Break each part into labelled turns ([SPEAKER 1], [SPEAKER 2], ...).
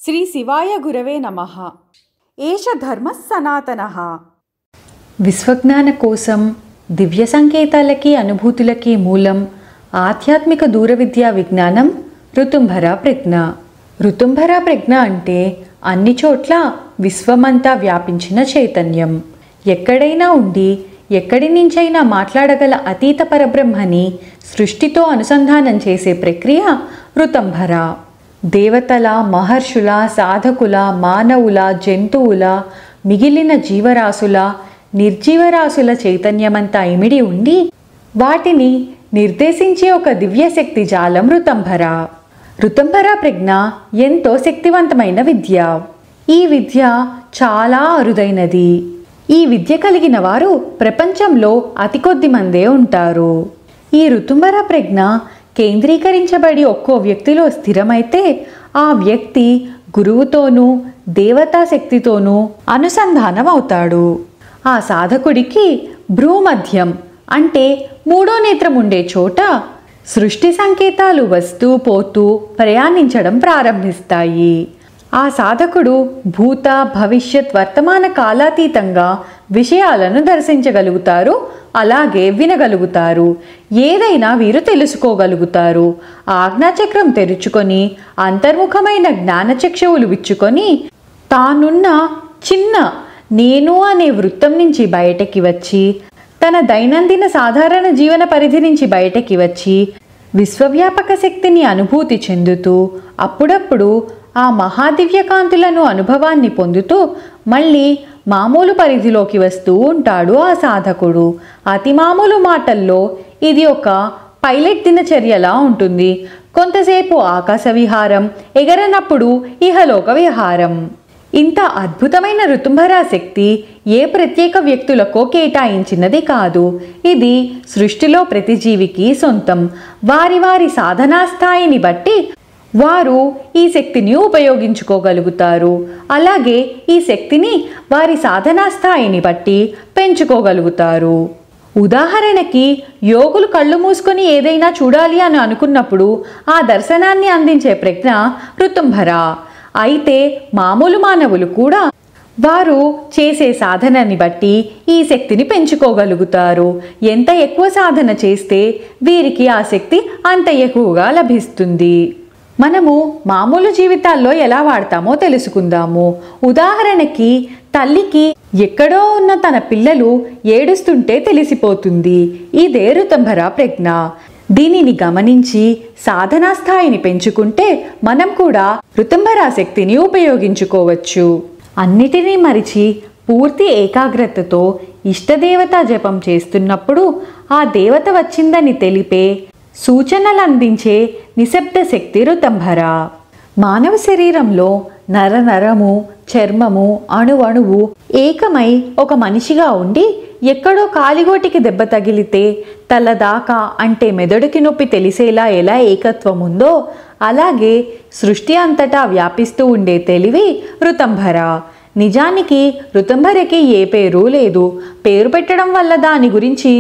[SPEAKER 1] శ్రీ శివాయ గురవే నమః. ఏష ధర్మః సనాతనః.
[SPEAKER 2] విశ్వజ్ఞాన కోసం దివ్య సంకేతాలకి అనుభూతులకి మూలం ఆధ్యాత్మిక దూర విద్యా విజ్ఞానం ఋతుంభర ప్రజ్ఞ. ఋతుంభర ప్రజ్ఞ అంటే అన్ని చోట్ల విశ్వమంతా వ్యాపించిన చైతన్యం. ఎక్కడైనా ఉండి ఎక్కడి నుంచైనా మాట్లాడగల అతీత పరబ్రహ్మని సృష్టితో అనుసంధానం చేసే ప్రక్రియ ఋతంభర. దేవతల, మహర్షుల, సాధకుల, మానవుల, జంతువుల, మిగిలిన జీవరాశుల, నిర్జీవరాశుల చైతన్యమంతా ఇమిడి ఉండి వాటిని నిర్దేశించే ఒక దివ్యశక్తి జాలం ఋతంభర. ఋతంభర ప్రజ్ఞ ఎంతో శక్తివంతమైన విద్య. ఈ విద్య చాలా అరుదైనది. ఈ విద్య కలిగిన వారు ప్రపంచంలో అతి కొద్ది మందే ఉంటారు. ఈ ఋతుంభర ప్రజ్ఞ కేంద్రీకరించబడి ఒక్కో వ్యక్తిలో స్థిరమైతే ఆ వ్యక్తి గురువుతోనూ దేవతా శక్తితోనూ అనుసంధానం అవుతాడు. ఆ సాధకుడికి భ్రూమధ్యం అంటే మూడో నేత్రం ఉండే చోట సృష్టి సంకేతాలు వస్తూ పోతూ ప్రయాణించడం ప్రారంభిస్తాయి. ఆ సాధకుడు భూత, భవిష్యత్, వర్తమాన కాలాతీతంగా విషయాలను దర్శించగలుగుతారు, అలాగే వినగలుగుతారు. ఏదైనా వీరు తెలుసుకోగలుగుతారు. ఆజ్ఞాచక్రం తెరుచుకొని అంతర్ముఖమైన జ్ఞానచక్షువులు విచ్చుకొని తానున్న చిన్న నేను అనే వృత్తం నుంచి బయటకి వచ్చి తన దైనందిన సాధారణ జీవన పరిధి నుంచి బయటకి వచ్చి విశ్వవ్యాపక శక్తిని అనుభూతి చెందుతూ అప్పుడప్పుడు ఆ మహాదివ్యకాంతులను అనుభవాన్ని పొందుతూ మళ్ళీ మామూలు పరిధిలోకి వస్తూ ఉంటాడు ఆ సాధకుడు. అతి మామూలు మాటల్లో ఇది ఒక పైలట్ దినచర్యలా ఉంటుంది. కొంతసేపు ఆకాశ విహారం, ఎగరనప్పుడు ఇహలోక విహారం. ఇంత అద్భుతమైన ఋతుంభర శక్తి ఏ ప్రత్యేక వ్యక్తులకో కేటాయించినది కాదు. ఇది సృష్టిలో ప్రతి జీవికి సొంతం. వారి వారి సాధనా స్థాయిని బట్టి వారు ఈ శక్తిని ఉపయోగించుకోగలుగుతారు. అలాగే ఈ శక్తిని వారి సాధనా స్థాయిని బట్టి పెంచుకోగలుగుతారు. ఉదాహరణకి యోగులు కళ్ళు మూసుకొని ఏదైనా చూడాలి అని అనుకున్నప్పుడు ఆ దర్శనాన్ని అందించే ప్రజ్ఞ ఋతుంభర. అయితే మామూలు మానవులు కూడా వారు చేసే సాధనని బట్టి ఈ శక్తిని పెంచుకోగలుగుతారు. ఎంత ఎక్కువ సాధన చేస్తే వీరికి ఆ శక్తి అంత ఎక్కువగా లభిస్తుంది. మనము మామూలు జీవితాల్లో ఎలా వాడతామో తెలుసుకుందాము. ఉదాహరణకి తల్లికి ఎక్కడో ఉన్న తన పిల్లలు ఏడుస్తుంటే తెలిసిపోతుంది. ఇదే ఋతంభర ప్రజ్ఞ. దీనిని గమనించి సాధనా స్థాయిని పెంచుకుంటే మనం కూడా ఋతంభర శక్తిని ఉపయోగించుకోవచ్చు. అన్నిటినీ మరిచి పూర్తి ఏకాగ్రతతో ఇష్టదేవత జపం చేస్తున్నప్పుడు ఆ దేవత వచ్చిందని తెలిపే సూచనలు అందించే నిశ్శబ్ద శక్తి ఋతంభర. మానవ శరీరంలో నరనరము, చర్మము, అణువణువు ఏకమై ఒక మనిషిగా ఉండి ఎక్కడో కాలిగోటికి దెబ్బ తగిలితే తలదాకా అంటే మెదడుకి నొప్పి తెలిసేలా ఎలా ఏకత్వం ఉందో అలాగే సృష్టి అంతటా వ్యాపిస్తూ ఉండే తెలివి ఋతంభర. నిజానికి ఋతంభరకి ఏ పేరు లేదు. పేరు పెట్టడం వల్ల దాని గురించి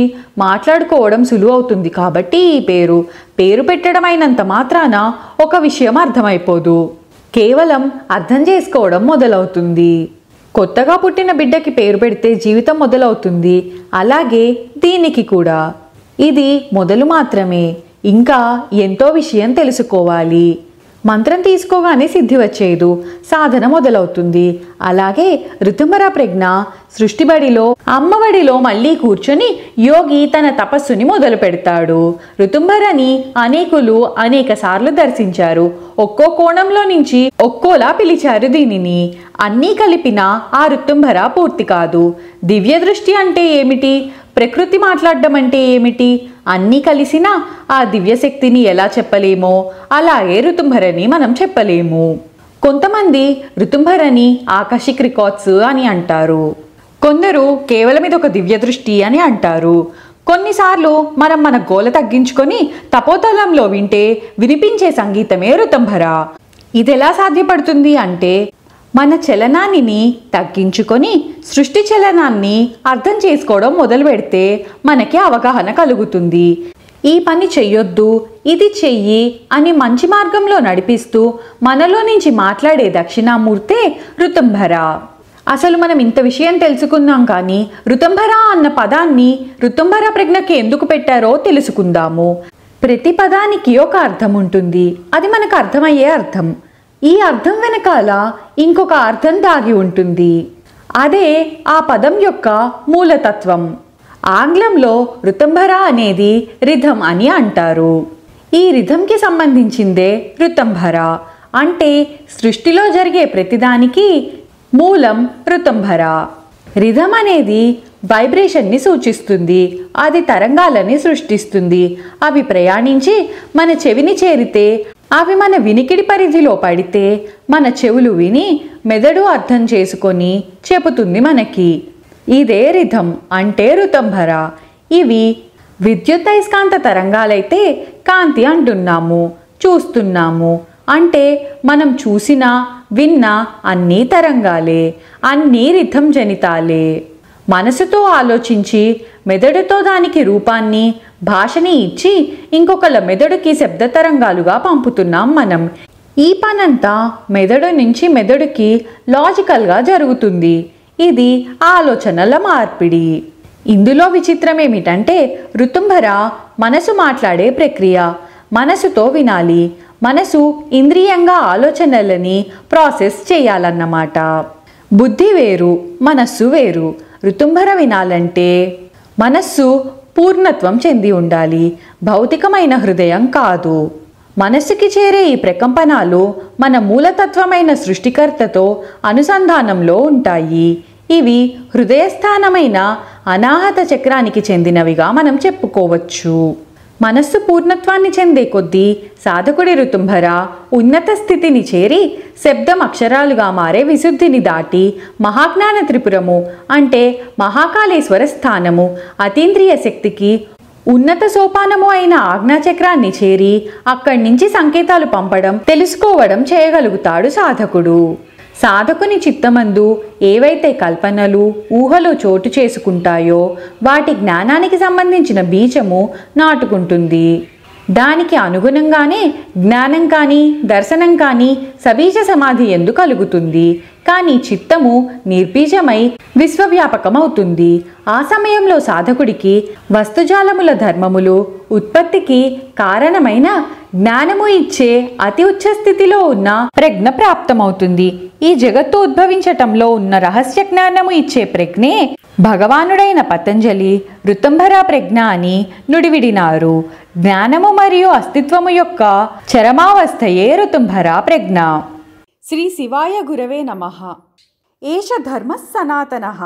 [SPEAKER 2] మాట్లాడుకోవడం సులువవుతుంది కాబట్టి ఈ పేరు పెట్టడం అయినంత మాత్రాన ఒక విషయం అర్థమైపోదు. కేవలం అర్థం చేసుకోవడం మొదలవుతుంది. కొత్తగా పుట్టిన బిడ్డకి పేరు పెడితే జీవితం మొదలవుతుంది. అలాగే దీనికి కూడా. ఇది మొదలు మాత్రమే. ఇంకా ఎంతో విషయం తెలుసుకోవాలి. మంత్రం తీసుకోగానే సిద్ధి వచ్చేదు, సాధన మొదలవుతుంది. అలాగే ఋతుంభర ప్రజ్ఞ సృష్టిబడిలో అమ్మబడిలో మళ్ళీ కూర్చొని యోగి తన తపస్సుని మొదలు పెడతాడు. ఋతుంభరని అనేకులు అనేక సార్లు దర్శించారు. ఒక్కో కోణంలో నుంచి ఒక్కోలా పిలిచారు దీనిని. అన్నీ కలిపిన ఆ ఋతుంభర పూర్తి కాదు. దివ్య దృష్టి అంటే ఏమిటి? ప్రకృతి మాట్లాడడం అంటే ఏమిటి? అన్నీ కలిసిన ఆ దివ్యశక్తిని ఎలా చెప్పలేమో అలాగే ఋతుంభరని మనం చెప్పలేము. కొంతమంది ఋతుంభరని ఆకాశిక్ రికార్డ్స్ అని అంటారు. కొందరు కేవలం ఇదొక దివ్య దృష్టి అని అంటారు. కొన్నిసార్లు మనం మన గోల తగ్గించుకొని తపోతలంలో వింటే వినిపించే సంగీతమే ఋతంభర. ఇది ఎలా సాధ్యపడుతుంది అంటే మన చలనాన్ని తగ్గించుకొని సృష్టి చలనాన్ని అర్థం చేసుకోవడం మొదలు పెడితే మనకి అవగాహన కలుగుతుంది. ఈ పని చెయ్యొద్దు, ఇది చెయ్యి అని మంచి మార్గంలో నడిపిస్తూ మనలో నుంచి మాట్లాడే దక్షిణామూర్తే ఋతుంభర. అసలు మనం ఇంత విషయం తెలుసుకుందాం, కానీ ఋతుంభర అన్న పదాన్ని ఋతుంభర ప్రజ్ఞకి ఎందుకు పెట్టారో తెలుసుకుందాము. ప్రతి పదానికి ఒక అర్థం ఉంటుంది, అది మనకు అర్థమయ్యే అర్థం. ఈ అర్థం వెనకాల ఇంకొక అర్థం దాగి ఉంటుంది, అదే ఆ పదం యొక్క మూలతత్వం. ఆంగ్లంలో ఋతుంభర అనేది రిథం అని అంటారు. ఈ రిథంకి సంబంధించిందే ఋతుంభర. అంటే సృష్టిలో జరిగే ప్రతిదానికి మూలం ఋతుంభర. రిథం అనేది వైబ్రేషన్ని సూచిస్తుంది, అది తరంగాలని సృష్టిస్తుంది. అవి ప్రయాణించి మన చెవిని చేరితే, అవి మన వినికిడి పరిధిలో పడితే మన చెవులు విని మెదడు అర్థం చేసుకొని చెబుతుంది మనకి. ఇదే రిథం అంటే ఋతుంభర. ఇవి విద్యుదయస్కాంత తరంగాలైతే కాంతి అంటున్నాము, చూస్తున్నాము. అంటే మనం చూసినా విన్నా అన్నీ తరంగాలే, అన్నీ రిథం జనితాలే. మనసుతో ఆలోచించి మెదడుతో దానికి రూపాన్ని, భాషని ఇచ్చి ఇంకొకళ్ళ మెదడుకి శబ్ద తరంగాలుగా పంపుతున్నాం మనం. ఈ పనంతా మెదడు నుంచి మెదడుకి లాజికల్గా జరుగుతుంది. ఇది ఆలోచనల మార్పిడి. ఇందులో విచిత్రం ఏమిటంటే ఋతుంభర మనసు మాట్లాడే ప్రక్రియ. మనసుతో వినాలి, మనసు ఇంద్రియంగా ఆలోచనలని ప్రాసెస్ చేయాలన్నమాట. బుద్ధి వేరు, మనస్సు వేరు. ఋతుంభర వినాలంటే మనస్సు పూర్ణత్వం చెంది ఉండాలి, భౌతికమైన హృదయం కాదు. మనస్సుకి చేరే ఈ ప్రకంపనాలు మన మూలతత్వమైన సృష్టికర్తతో అనుసంధానంలో ఉంటాయి. ఇవి హృదయస్థానమైన అనాహత చక్రానికి చెందినవిగా మనం చెప్పుకోవచ్చు. మనస్సు పూర్ణత్వాన్ని చెందే కొద్దీ సాధకుడి ఋతుంభర ఉన్నత స్థితిని చేరి శబ్దం అక్షరాలుగా మారే విశుద్ధిని దాటి మహాజ్ఞాన త్రిపురము అంటే మహాకాళేశ్వర స్థానము, అతీంద్రియ శక్తికి ఉన్నత సోపానము అయిన ఆజ్ఞాచక్రాన్ని చేరి అక్కడి నుంచి సంకేతాలు పంపడం, తెలుసుకోవడం చేయగలుగుతాడు సాధకుడు. సాధకుని చిత్తమందు ఏవైతే కల్పనలు, ఊహలు చోటు చేసుకుంటాయో వాటి జ్ఞానానికి సంబంధించిన బీజము నాటుకుంటుంది. దానికి అనుగుణంగానే జ్ఞానం కానీ దర్శనం కానీ సబీజ సమాధి ఎందు కలుగుతుంది. కానీ చిత్తము నిర్బీజమై విశ్వవ్యాపకమవుతుంది. ఆ సమయంలో సాధకుడికి వస్తుజాలముల ధర్మములు ఉత్పత్తికి కారణమైన జ్ఞానము ఇచ్చే అతి ఉచ్చ స్థితిలో ఉన్న ప్రజ్ఞ ప్రాప్తమవుతుంది. ఈ జగత్తు ఉద్భవించటంలో ఉన్న రహస్య జ్ఞానము ఇచ్చే ప్రజ్ఞే భగవానుడైన పతంజలి ఋతుంభర ప్రజ్ఞ అని నుడివిడినారు. జ్ఞానము మరియు అస్తిత్వము యొక్క చరమావస్థయే ఋతుంభర ప్రజ్ఞ.
[SPEAKER 1] శ్రీ శివాయ గురవే నమః. ఏష ధర్మః సనాతనః.